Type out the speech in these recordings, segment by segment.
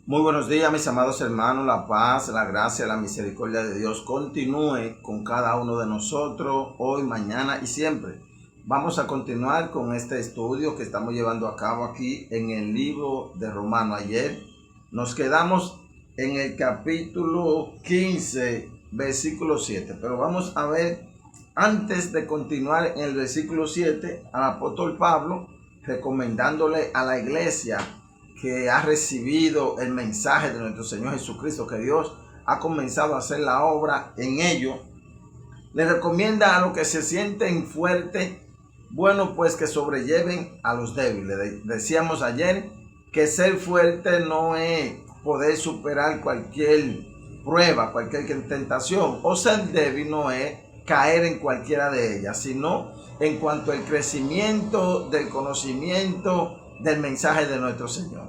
Muy buenos días, mis amados hermanos. La paz, la gracia, la misericordia de Dios continúe con cada uno de nosotros hoy, mañana y siempre. Vamos a continuar con este estudio que estamos llevando a cabo aquí en el libro de Romanos. Ayer nos quedamos en el capítulo 15, versículo 7. Pero vamos a ver, antes de continuar en el versículo 7, al apóstol Pablo recomendándole a la iglesia que ha recibido el mensaje de nuestro Señor Jesucristo, que Dios ha comenzado a hacer la obra en ellos, le recomienda a los que se sienten fuertes, bueno, pues que sobrelleven a los débiles. Decíamos ayer que ser fuerte no es poder superar cualquier prueba, cualquier tentación, o ser débil no es caer en cualquiera de ellas, sino en cuanto al crecimiento del conocimiento del mensaje de nuestro Señor.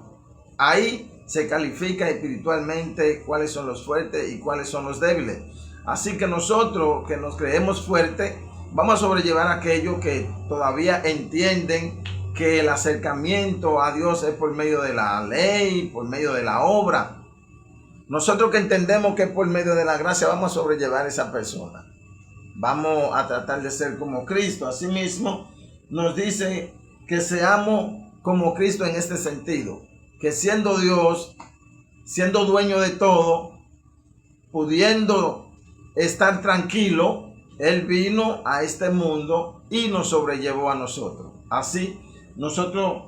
Ahí se califica espiritualmente cuáles son los fuertes y cuáles son los débiles. Así que nosotros que nos creemos fuertes, vamos a sobrellevar a aquellos que todavía entienden que el acercamiento a Dios es por medio de la ley, por medio de la obra. Nosotros que entendemos que es por medio de la gracia, vamos a sobrellevar a esa persona. Vamos a tratar de ser como Cristo. Asimismo, nos dice que seamos como Cristo en este sentido, que siendo Dios, siendo dueño de todo, pudiendo estar tranquilo, Él vino a este mundo y nos sobrellevó a nosotros. Así nosotros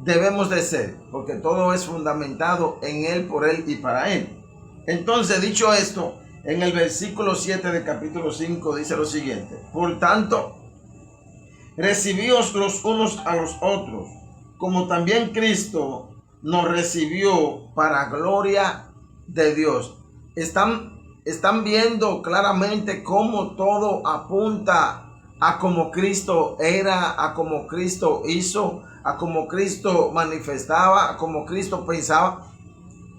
debemos de ser, porque todo es fundamentado en Él, por Él y para Él. Entonces, dicho esto, en el versículo 7 del capítulo 5 dice lo siguiente: por tanto, recibíos los unos a los otros, como también Cristo nos recibió para gloria de Dios. Están viendo claramente cómo todo apunta a como Cristo era, a como Cristo hizo, a como Cristo manifestaba, a como Cristo pensaba,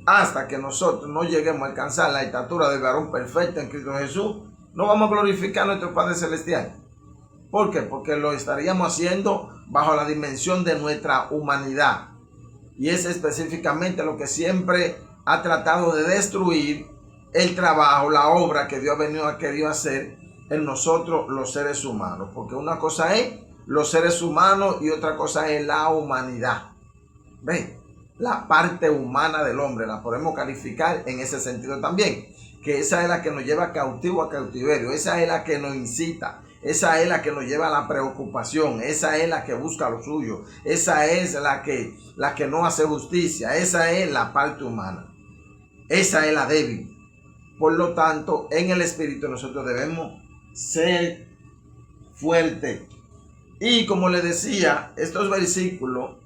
hasta que nosotros no lleguemos a alcanzar la estatura del varón perfecto en Cristo Jesús. No vamos a glorificar a nuestro Padre Celestial. ¿Por qué? Porque lo estaríamos haciendo bajo la dimensión de nuestra humanidad. Y es específicamente lo que siempre ha tratado de destruir el trabajo, la obra que Dios ha querido hacer en nosotros los seres humanos. Porque una cosa es los seres humanos y otra cosa es la humanidad. ¿Ven? La parte humana del hombre la podemos calificar en ese sentido también. Que esa es la que nos lleva cautivo a cautiverio. Esa es la que nos incita. Esa es la que nos lleva a la preocupación. Esa es la que busca lo suyo. Esa es la que no hace justicia. Esa es la parte humana. Esa es la débil. Por lo tanto, en el espíritu nosotros debemos ser fuertes. Y como les decía, estos versículos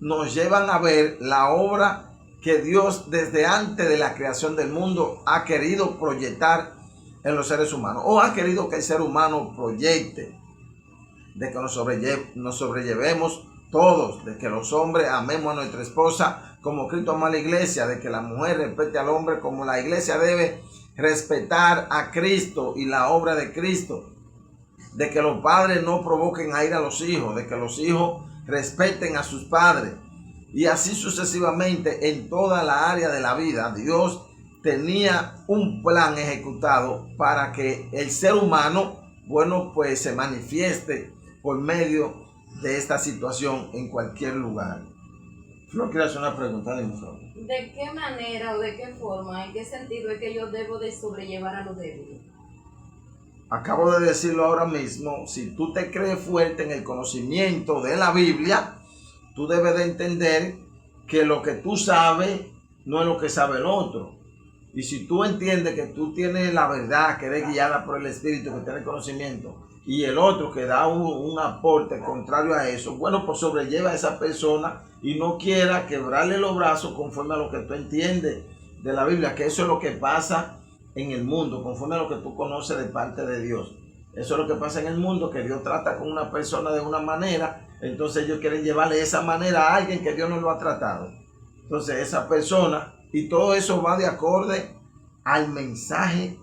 nos llevan a ver la obra que Dios desde antes de la creación del mundo ha querido proyectar en los seres humanos, o ha querido que el ser humano proyecte, de que nos sobrellevemos todos, de que los hombres amemos a nuestra esposa como Cristo amó a la iglesia, de que la mujer respete al hombre como la iglesia debe respetar a Cristo y la obra de Cristo, de que los padres no provoquen a ir a los hijos, de que los hijos respeten a sus padres, y así sucesivamente en toda la área de la vida. Dios tenía un plan ejecutado para que el ser humano, bueno, pues se manifieste por medio de esta situación en cualquier lugar. Flor, quiero hacer una pregunta, dime, Flor. ¿De qué manera o de qué forma, en qué sentido es que yo debo de sobrellevar a los débiles? Acabo de decirlo ahora mismo. Si tú te crees fuerte en el conocimiento de la Biblia, tú debes de entender que lo que tú sabes no es lo que sabe el otro. Y si tú entiendes que tú tienes la verdad, que eres guiada por el Espíritu, que tienes conocimiento, y el otro que da un aporte contrario a eso, bueno, pues sobrelleva a esa persona y no quiera quebrarle los brazos conforme a lo que tú entiendes de la Biblia, que eso es lo que pasa en el mundo, conforme a lo que tú conoces de parte de Dios. Eso es lo que pasa en el mundo, que Dios trata con una persona de una manera, entonces ellos quieren llevarle esa manera a alguien que Dios no lo ha tratado. Entonces esa persona, y todo eso va de acorde al mensaje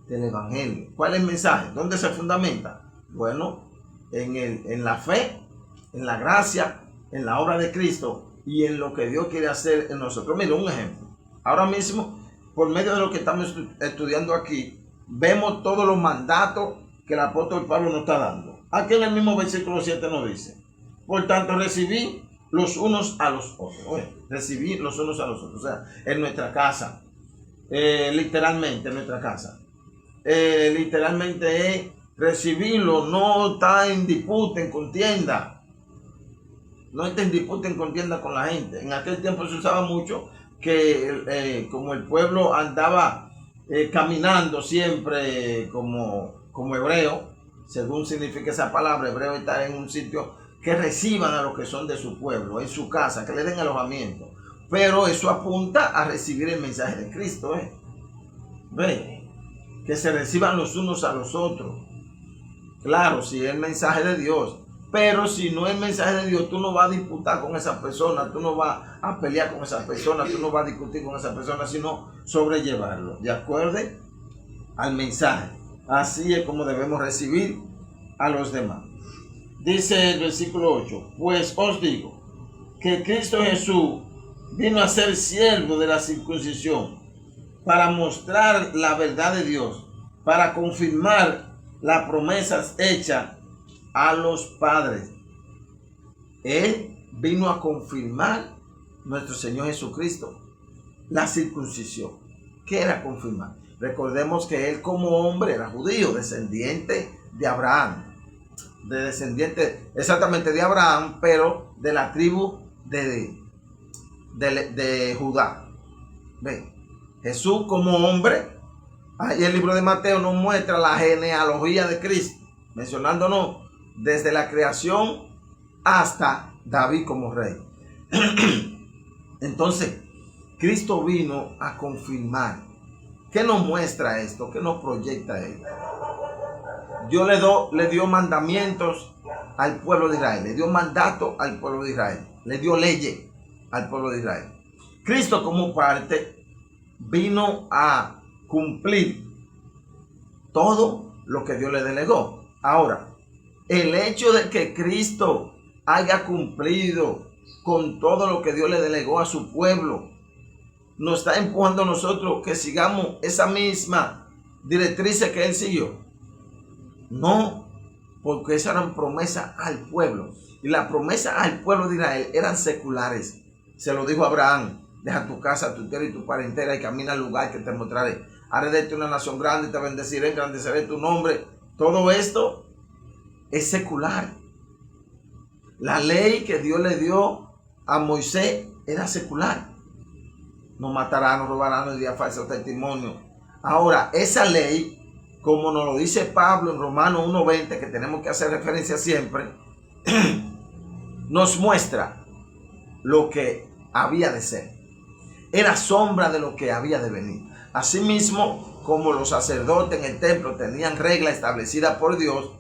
del Evangelio. ¿Cuál es el mensaje? ¿Dónde se fundamenta? Bueno, en la fe, en la gracia, en la obra de Cristo y en lo que Dios quiere hacer en nosotros. Mira, un ejemplo. Ahora mismo, por medio de lo que estamos estudiando aquí, vemos todos los mandatos que el apóstol Pablo nos está dando. Aquí en el mismo versículo 7 nos dice: por tanto, recibí los unos a los otros. Recibí los unos a los otros. O sea, en nuestra casa. Literalmente, en nuestra casa. Literalmente es recibirlo, no está en disputa, en contienda. No está en disputa, en contienda con la gente. En aquel tiempo se usaba mucho que como el pueblo andaba caminando siempre como hebreo, según significa esa palabra, hebreo está en un sitio que reciban a los que son de su pueblo, en su casa, que le den alojamiento. Pero eso apunta a recibir el mensaje de Cristo. ¿Ve? Que se reciban los unos a los otros. Claro, si es el mensaje de Dios. Pero si no es el mensaje de Dios, tú no vas a disputar con esa persona, tú no vas a pelear con esa persona, tú no vas a discutir con esa persona, sino sobrellevarlo, de acuerdo al mensaje. Así es como debemos recibir a los demás. Dice el versículo 8: pues os digo que Cristo Jesús vino a ser siervo de la circuncisión para mostrar la verdad de Dios, para confirmar las promesas hechas a los padres. Él vino a confirmar, nuestro Señor Jesucristo, la circuncisión. ¿Qué era confirmar? Recordemos que él como hombre era judío, descendiente de Abraham. Exactamente de Abraham, pero de la tribu de Judá. ¿Ven? Jesús como hombre, ahí el libro de Mateo nos muestra la genealogía de Cristo, mencionándonos desde la creación hasta David como rey. Entonces, Cristo vino a confirmar. ¿Qué nos muestra esto? ¿Qué nos proyecta esto? Dios le dio mandamientos al pueblo de Israel, le dio mandato al pueblo de Israel, le dio leyes al pueblo de Israel. Cristo como parte vino a cumplir todo lo que Dios le delegó. Ahora, el hecho de que Cristo haya cumplido con todo lo que Dios le delegó a su pueblo, nos está empujando a nosotros que sigamos esa misma directriz que Él siguió. No, porque esas eran promesas al pueblo. Y las promesas al pueblo de Israel eran seculares. Se lo dijo Abraham: deja tu casa, tu tierra y tu parentela y camina al lugar que te mostraré. Haré de ti una nación grande, te bendeciré, engrandeceré tu nombre. Todo esto es secular. La ley que Dios le dio a Moisés era secular. No matará, no robará, no dirá falso testimonio. Ahora, esa ley, como nos lo dice Pablo en Romanos 1:20, que tenemos que hacer referencia siempre, nos muestra lo que había de ser. Era sombra de lo que había de venir. Asimismo, como los sacerdotes en el templo tenían reglas establecidas por Dios,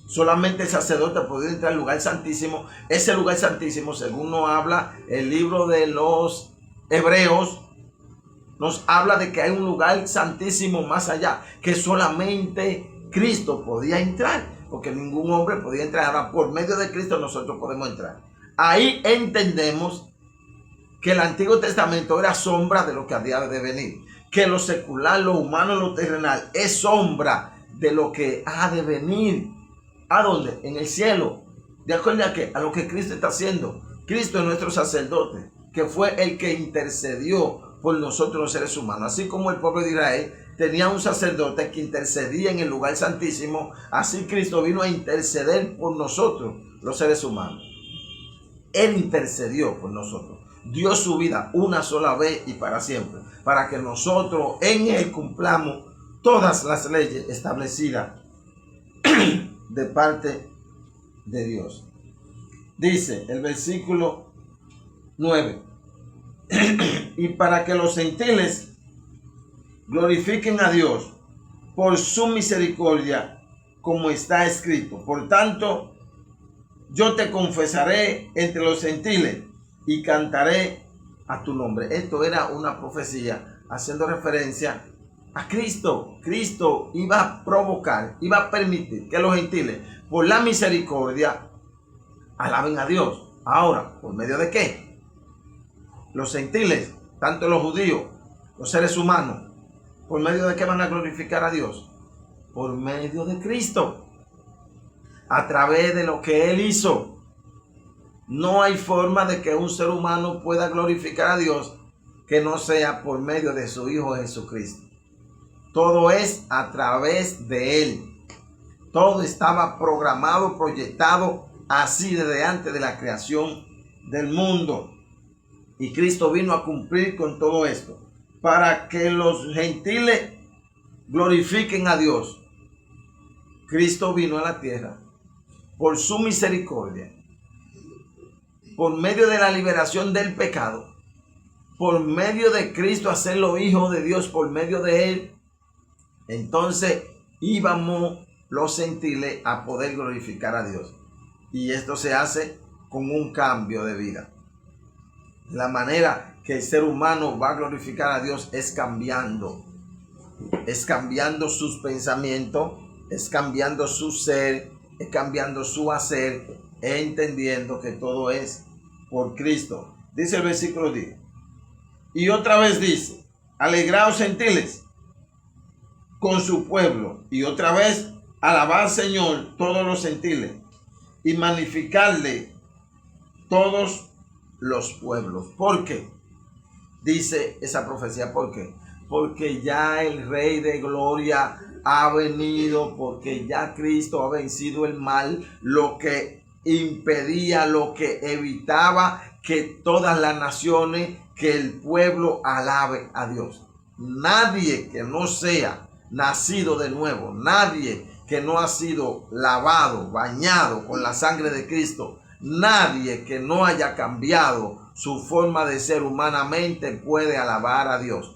solamente el sacerdote podía entrar al lugar santísimo. Ese lugar santísimo, según nos habla el libro de los Hebreos, nos habla de que hay un lugar santísimo más allá, que solamente Cristo podía entrar, porque ningún hombre podía entrar. Ahora, por medio de Cristo nosotros podemos entrar. Ahí entendemos que el Antiguo Testamento era sombra de lo que había de venir, que lo secular, lo humano, lo terrenal es sombra de lo que ha de venir. ¿A dónde? En el cielo. ¿De acuerdo a qué? A lo que Cristo está haciendo. Cristo es nuestro sacerdote, que fue el que intercedió por nosotros los seres humanos. Así como el pueblo de Israel tenía un sacerdote que intercedía en el lugar santísimo, así Cristo vino a interceder por nosotros los seres humanos. Él intercedió por nosotros. Dio su vida una sola vez y para siempre, para que nosotros en Él cumplamos todas las leyes establecidas de parte de Dios. Dice el versículo 9: y para que los gentiles glorifiquen a Dios por su misericordia, como está escrito: por tanto, yo te confesaré entre los gentiles y cantaré a tu nombre. Esto era una profecía haciendo referencia a Cristo. Cristo iba a provocar, iba a permitir que los gentiles, por la misericordia, alaben a Dios. Ahora, ¿por medio de qué? Los gentiles tanto los judíos, los seres humanos, ¿por medio de qué van a glorificar a Dios? Por medio de Cristo, a través de lo que Él hizo. No hay forma de que un ser humano pueda glorificar a Dios que no sea por medio de su Hijo Jesucristo. Todo es a través de Él. Todo estaba programado, proyectado así desde antes de la creación del mundo. Y Cristo vino a cumplir con todo esto para que los gentiles glorifiquen a Dios. Cristo vino a la tierra por su misericordia, por medio de la liberación del pecado, por medio de Cristo hacerlo hijo de Dios, por medio de Él. Entonces íbamos los gentiles a poder glorificar a Dios. Y esto se hace con un cambio de vida. La manera que el ser humano va a glorificar a Dios es cambiando sus pensamientos, es cambiando su ser, es cambiando su hacer, entendiendo que todo es por Cristo. Dice el versículo 10. Y otra vez dice, alegraos gentiles con su pueblo. Y otra vez, alabad al Señor todos los gentiles y magnificarle todos los pueblos. ¿Por qué? Dice esa profecía, ¿por qué? Porque ya el Rey de Gloria ha venido, porque ya Cristo ha vencido el mal, lo que impedía, lo que evitaba que todas las naciones, que el pueblo alabe a Dios. Nadie que no sea nacido de nuevo, nadie que no ha sido lavado, bañado con la sangre de Cristo, nadie que no haya cambiado su forma de ser humanamente puede alabar a Dios.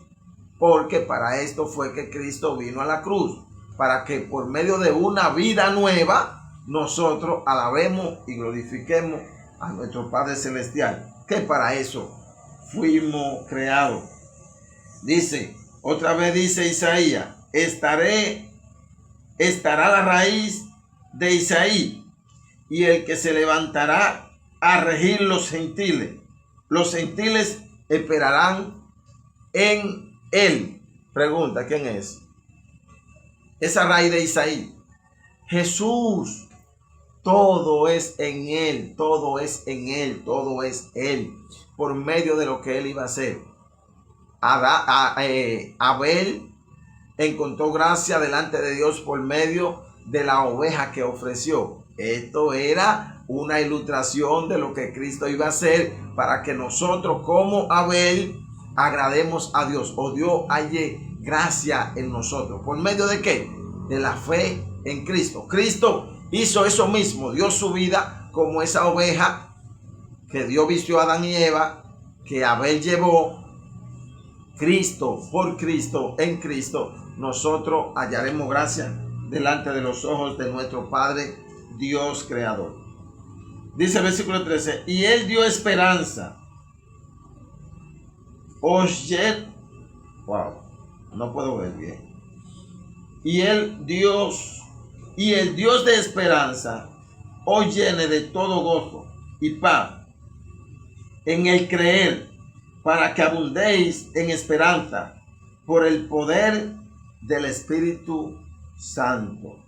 Porque para esto fue que Cristo vino a la cruz, para que por medio de una vida nueva nosotros alabemos y glorifiquemos a nuestro Padre Celestial, que para eso fuimos creados. Dice, otra vez dice Isaías, estará la raíz de Isaí y el que se levantará a regir los gentiles. Los gentiles esperarán en él. Pregunta, ¿quién es? Esa raíz de Isaí. Jesús. Todo es en Él, todo es en Él, todo es Él. Por medio de lo que Él iba a hacer. Abel encontró gracia delante de Dios por medio de la oveja que ofreció. Esto era una ilustración de lo que Cristo iba a hacer para que nosotros como Abel agrademos a Dios, o Dios halle gracia en nosotros. ¿Por medio de qué? De la fe en Cristo. Cristo hizo eso mismo, dio su vida como esa oveja que Dios vistió a Adán y Eva, que Abel llevó. Cristo, por Cristo, en Cristo, nosotros hallaremos gracia delante de los ojos de nuestro Padre, Dios Creador. Dice el versículo 13, y Él dio esperanza. Wow, no puedo ver bien. Y el Dios de esperanza os llene de todo gozo y paz en el creer, para que abundéis en esperanza por el poder del Espíritu Santo.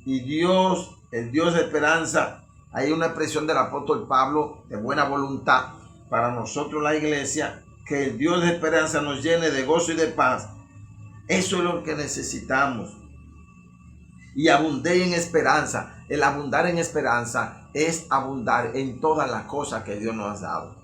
Y Dios, el Dios de esperanza, hay una expresión del apóstol Pablo de buena voluntad para nosotros la iglesia, que el Dios de esperanza nos llene de gozo y de paz. Eso es lo que necesitamos. Y abundé en esperanza. El abundar en esperanza es abundar en todas las cosas que Dios nos ha dado.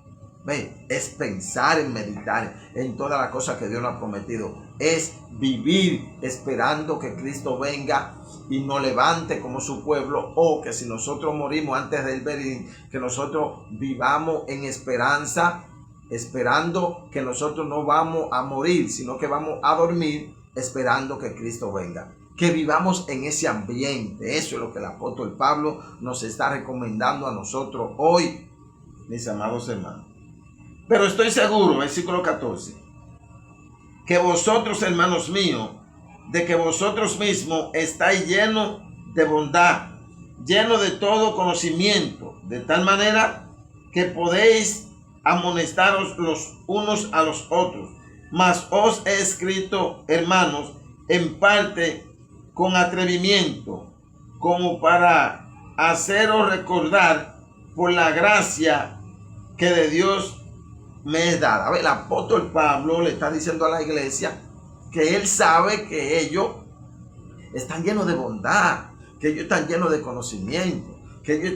Es pensar en meditar en todas las cosas que Dios nos ha prometido. Es vivir esperando que Cristo venga y nos levante como su pueblo, o que si nosotros morimos antes del venir, que nosotros vivamos en esperanza, esperando que nosotros no vamos a morir, sino que vamos a dormir esperando que Cristo venga. Que vivamos en ese ambiente. Eso es lo que el apóstol Pablo nos está recomendando a nosotros hoy, mis amados hermanos. Pero estoy seguro, versículo 14, que vosotros, hermanos míos, de que vosotros mismos estáis llenos de bondad, llenos de todo conocimiento, de tal manera que podéis amonestaros los unos a los otros. Mas os he escrito, hermanos, en parte con atrevimiento, como para haceros recordar por la gracia que de Dios me es dada. A ver, el apóstol Pablo le está diciendo a la iglesia que él sabe que ellos están llenos de bondad, que ellos están llenos de conocimiento, que ellos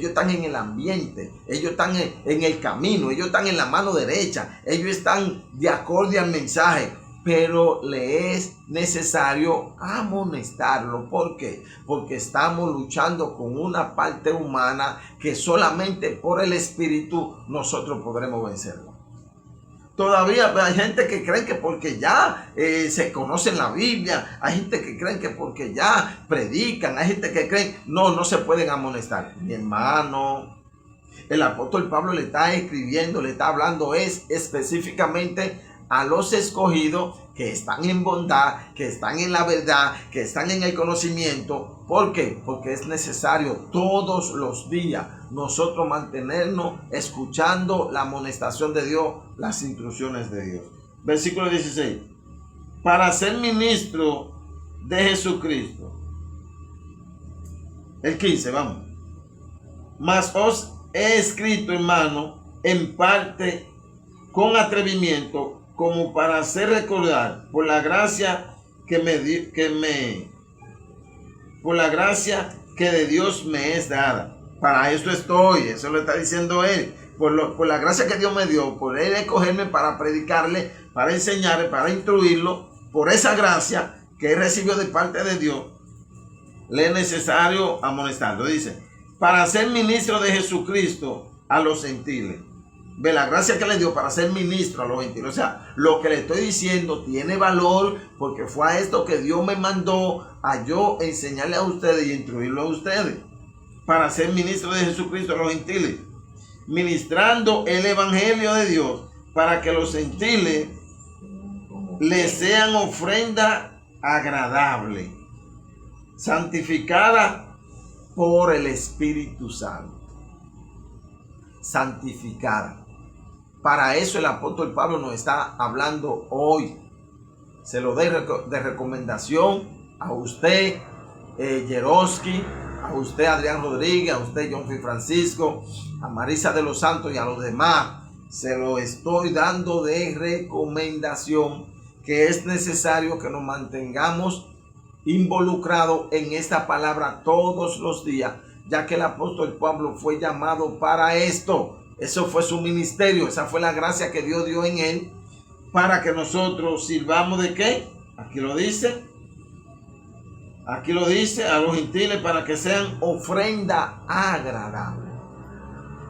están en el ambiente, ellos están en el camino, ellos están en la mano derecha, ellos están de acorde al mensaje, pero le es necesario amonestarlo. ¿Por qué? Porque estamos luchando con una parte humana que solamente por el Espíritu nosotros podremos vencerlo. Todavía hay gente que cree que porque ya se conocen la Biblia, hay gente que cree que porque ya predican, hay gente que cree, no se pueden amonestar. Mi hermano, el apóstol Pablo le está escribiendo, le está hablando específicamente a los escogidos que están en bondad, que están en la verdad, que están en el conocimiento. ¿Por qué? Porque es necesario todos los días nosotros mantenernos escuchando la amonestación de Dios, las instrucciones de Dios. Versículo 16. Para ser ministro de Jesucristo. El 15, vamos. Mas os he escrito, hermano, en parte con atrevimiento, como para hacer recordar por la gracia por la gracia que de Dios me es dada. Para eso estoy, eso lo está diciendo él. Por la gracia que Dios me dio, por él escogerme para predicarle, para enseñarle, para instruirlo, por esa gracia que él recibió de parte de Dios, le es necesario amonestarlo. Dice, para ser ministro de Jesucristo a los gentiles. Ve la gracia que le dio para ser ministro a los gentiles. O sea, lo que le estoy diciendo tiene valor porque fue a esto que Dios me mandó a yo enseñarle a ustedes y instruirlo a ustedes. Para ser ministro de Jesucristo a los gentiles. Ministrando el evangelio de Dios para que los gentiles les sean ofrenda agradable, santificada por el Espíritu Santo. Santificada. Para eso el apóstol Pablo nos está hablando hoy. Se lo doy de recomendación a usted, Yeroski, a usted, Adrián Rodríguez, a usted, John F. Francisco, a Marisa de los Santos y a los demás. Se lo estoy dando de recomendación, que es necesario que nos mantengamos involucrados en esta palabra todos los días, ya que el apóstol Pablo fue llamado para esto. Eso fue su ministerio, esa fue la gracia que Dios dio en él, para que nosotros sirvamos ¿de qué? Aquí lo dice a los gentiles para que sean ofrenda agradable.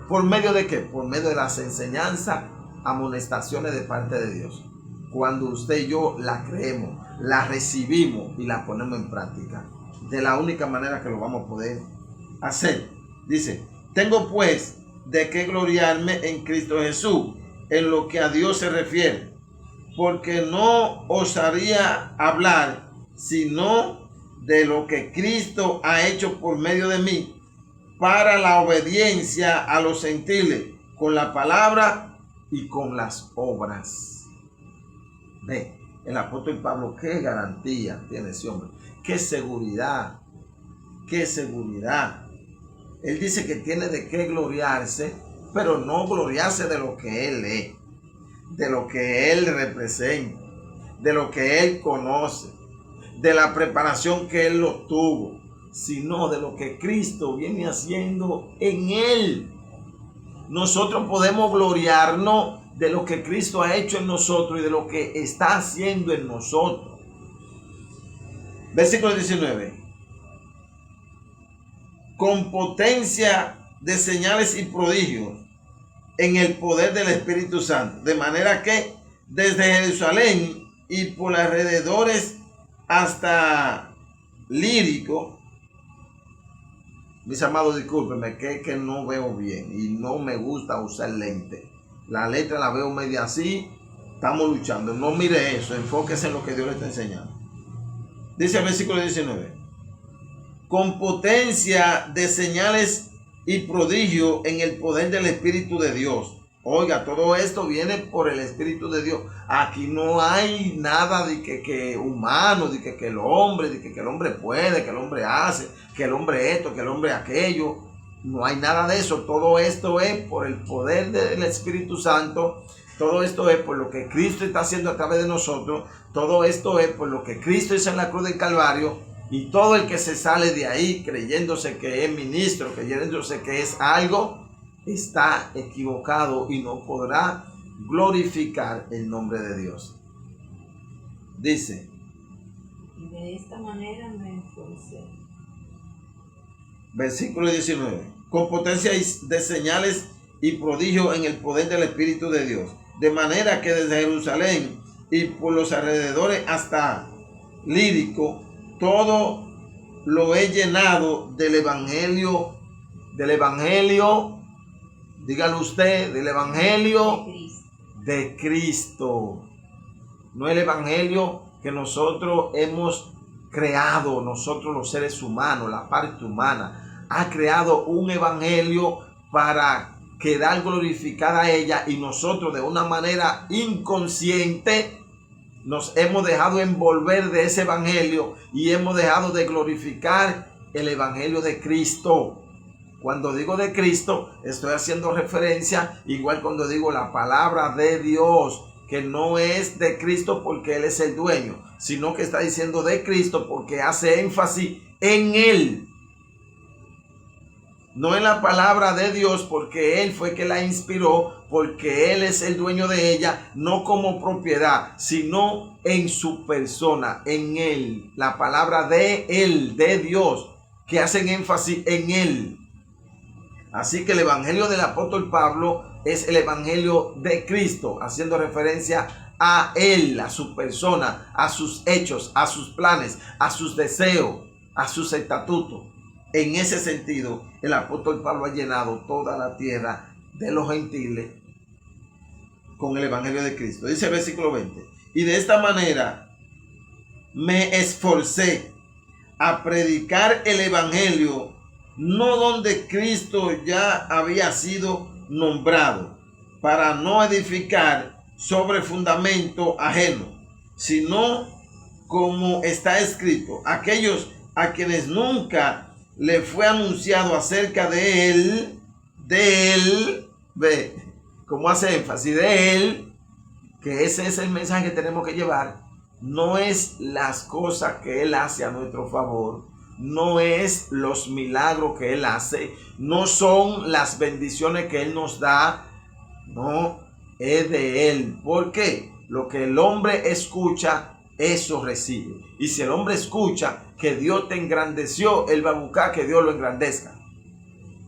¿Por medio de qué? Por medio de las enseñanzas, amonestaciones de parte de Dios. Cuando usted y yo la creemos, la recibimos y la ponemos en práctica. De la única manera que lo vamos a poder hacer. Dice, tengo pues de qué gloriarme en Cristo Jesús, en lo que a Dios se refiere, porque no osaría hablar sino de lo que Cristo ha hecho por medio de mí, para la obediencia a los gentiles, con la palabra y con las obras. Ve, el apóstol Pablo, qué garantía tiene ese hombre, qué seguridad, qué seguridad. Él dice que tiene de qué gloriarse, pero no gloriarse de lo que él es, de lo que él representa, de lo que él conoce, de la preparación que él lo tuvo, sino de lo que Cristo viene haciendo en él. Nosotros podemos gloriarnos de lo que Cristo ha hecho en nosotros y de lo que está haciendo en nosotros. Versículo 19. Con potencia de señales y prodigios en el poder del Espíritu Santo, de manera que desde Jerusalén y por alrededores hasta Lírico, mis amados, discúlpenme que no veo bien y no me gusta usar lente. La letra la veo media así, estamos luchando. No mire eso, enfóquese en lo que Dios le está enseñando. Dice el versículo 19. Con potencia de señales y prodigio en el poder del Espíritu de Dios, Oiga, todo esto viene por el Espíritu de Dios. Aquí no hay nada de que humano, de que el hombre, de que el hombre puede, que el hombre hace, que el hombre esto, que el hombre aquello. No hay nada de eso. Todo esto es por el poder del Espíritu Santo. Todo esto es por lo que Cristo está haciendo a través de nosotros. Todo esto es por lo que Cristo hizo en la cruz del Calvario. Y todo el que se sale de ahí creyéndose que es ministro, creyéndose que es algo, está equivocado y no podrá glorificar el nombre de Dios. Dice, y de esta manera me esforcé. Versículo 19. Con potencia de señales y prodigios en el poder del Espíritu de Dios. De manera que desde Jerusalén y por los alrededores hasta Lírico, todo lo he llenado del evangelio, dígalo usted, del evangelio de Cristo. No el evangelio que nosotros hemos creado, nosotros los seres humanos, la parte humana, ha creado un evangelio para quedar glorificada a ella, y nosotros de una manera inconsciente nos hemos dejado envolver de ese evangelio y hemos dejado de glorificar el evangelio de Cristo. Cuando digo de Cristo, estoy haciendo referencia, igual cuando digo la palabra de Dios, que no es de Cristo porque Él es el dueño, sino que está diciendo de Cristo porque hace énfasis en Él. No en la palabra de Dios porque Él fue que la inspiró, porque Él es el dueño de ella, no como propiedad, sino en su persona, en Él. La palabra de Él, de Dios, que hacen énfasis en Él. Así que el evangelio del apóstol Pablo es el evangelio de Cristo, haciendo referencia a Él, a su persona, a sus hechos, a sus planes, a sus deseos, a sus estatutos. En ese sentido, el apóstol Pablo ha llenado toda la tierra de los gentiles con el evangelio de Cristo. Dice el versículo 20. Y de esta manera me esforcé a predicar el evangelio, no donde Cristo ya había sido nombrado, para no edificar sobre fundamento ajeno, sino como está escrito, aquellos a quienes nunca le fue anunciado acerca de él, ve, como hace énfasis, de él, que ese es el mensaje que tenemos que llevar. No es las cosas que Él hace a nuestro favor, no es los milagros que Él hace, no son las bendiciones que Él nos da, no, es de Él. ¿Por qué? Lo que el hombre escucha, eso recibe. Y si el hombre escucha que Dios te engrandeció, él va a buscar que Dios lo engrandezca.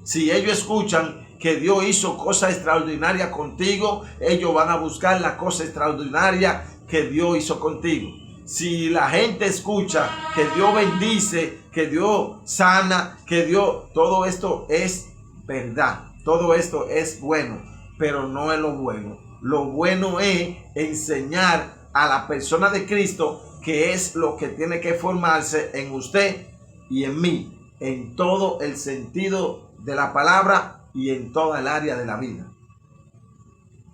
Si ellos escuchan que Dios hizo cosas extraordinarias contigo, ellos van a buscar la cosa extraordinaria que Dios hizo contigo. Si la gente escucha que Dios bendice, que Dios sana, que Dios, todo esto es verdad, todo esto es bueno, pero no es lo bueno. Lo bueno es enseñar a la persona de Cristo, que es lo que tiene que formarse en usted y en mí, en todo el sentido de la palabra y en toda el área de la vida.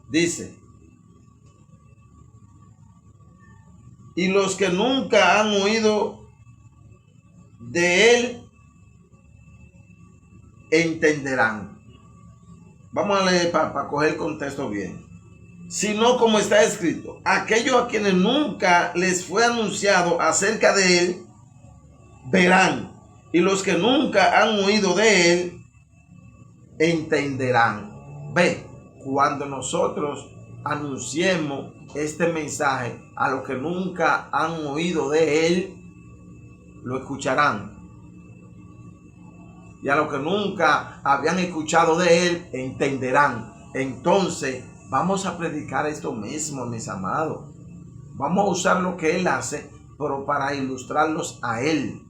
Dice, y los que nunca han oído de él entenderán. Vamos a leer para coger el contexto bien. Sino como está escrito, aquellos a quienes nunca les fue anunciado acerca de él verán, y los que nunca han oído de él entenderán. Ve, cuando nosotros anunciemos este mensaje a los que nunca han oído de él, lo escucharán. Y a los que nunca habían escuchado de él, entenderán. Entonces, vamos a predicar esto mismo, mis amados. Vamos a usar lo que él hace, pero para ilustrarlos a él.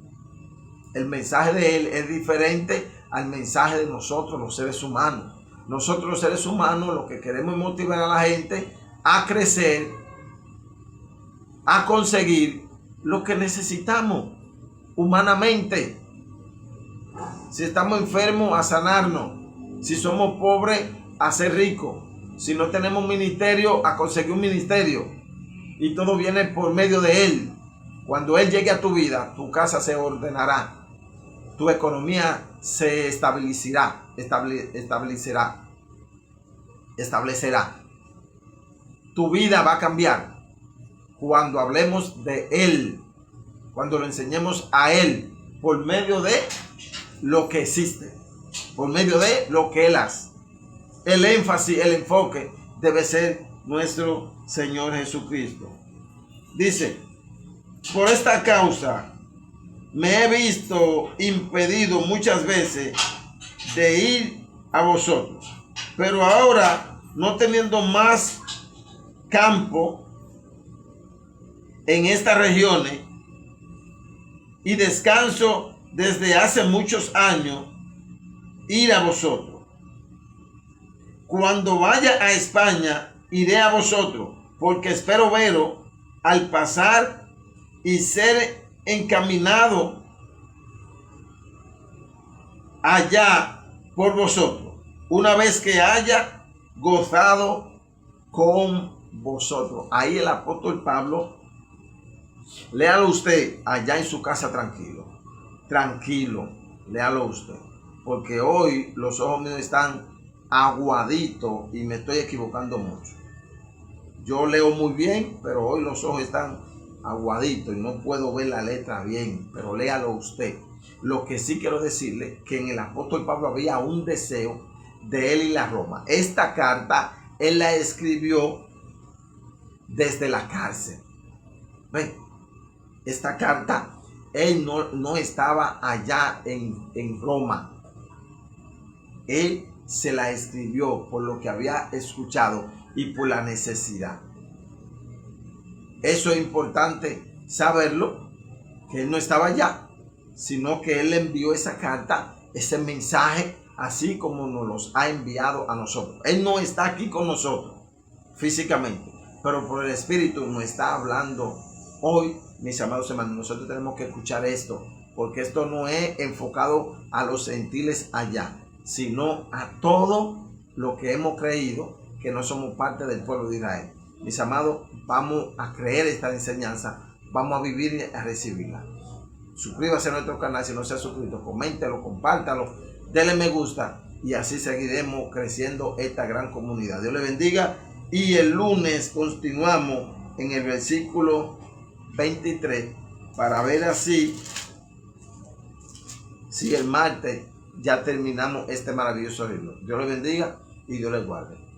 El mensaje de él es diferente al mensaje de nosotros, los seres humanos. Nosotros, los seres humanos, lo que queremos es motivar a la gente a crecer, a conseguir lo que necesitamos humanamente. Si estamos enfermos, a sanarnos. Si somos pobres, a ser ricos. Si no tenemos ministerio, a conseguir un ministerio. Y todo viene por medio de Él. Cuando Él llegue a tu vida, tu casa se ordenará. Tu economía se establecerá. Tu vida va a cambiar cuando hablemos de Él, cuando lo enseñemos a Él por medio de lo que existe, por medio de lo que Él hace. El énfasis, el enfoque debe ser nuestro Señor Jesucristo. Dice, por esta causa me he visto impedido muchas veces de ir a vosotros, pero ahora, no teniendo más campo en estas regiones y descanso desde hace muchos años, ir a vosotros. Cuando vaya a España, iré a vosotros, porque espero veros al pasar y ser encaminado allá por vosotros, una vez que haya gozado con vosotros. Ahí el apóstol Pablo, léalo usted allá en su casa tranquilo, léalo usted, porque hoy los ojos míos están aguaditos y me estoy equivocando mucho. Yo leo muy bien, pero hoy los ojos están aguaditos y no puedo ver la letra bien, pero léalo usted. Lo que sí quiero decirle, que en el apóstol Pablo había un deseo de él ir a Roma. Esta carta él la escribió desde la cárcel. ¿Ven? Esta carta él no estaba allá en Roma. Él se la escribió por lo que había escuchado y por la necesidad. Eso es importante saberlo, que él no estaba allá, sino que él envió esa carta, ese mensaje, así como nos los ha enviado a nosotros. Él no está aquí con nosotros físicamente, pero por el Espíritu nos está hablando hoy, mis amados hermanos. Nosotros tenemos que escuchar esto, porque esto no es enfocado a los gentiles allá, sino a todo lo que hemos creído que no somos parte del pueblo de Israel. Mis amados, vamos a creer esta enseñanza, vamos a vivir y a recibirla. Suscríbase a nuestro canal si no se ha suscrito, coméntelo, compártalo, denle me gusta y así seguiremos creciendo esta gran comunidad. Dios le bendiga y el lunes continuamos en el versículo 23 para ver así si el martes ya terminamos este maravilloso libro. Dios le bendiga y Dios le guarde.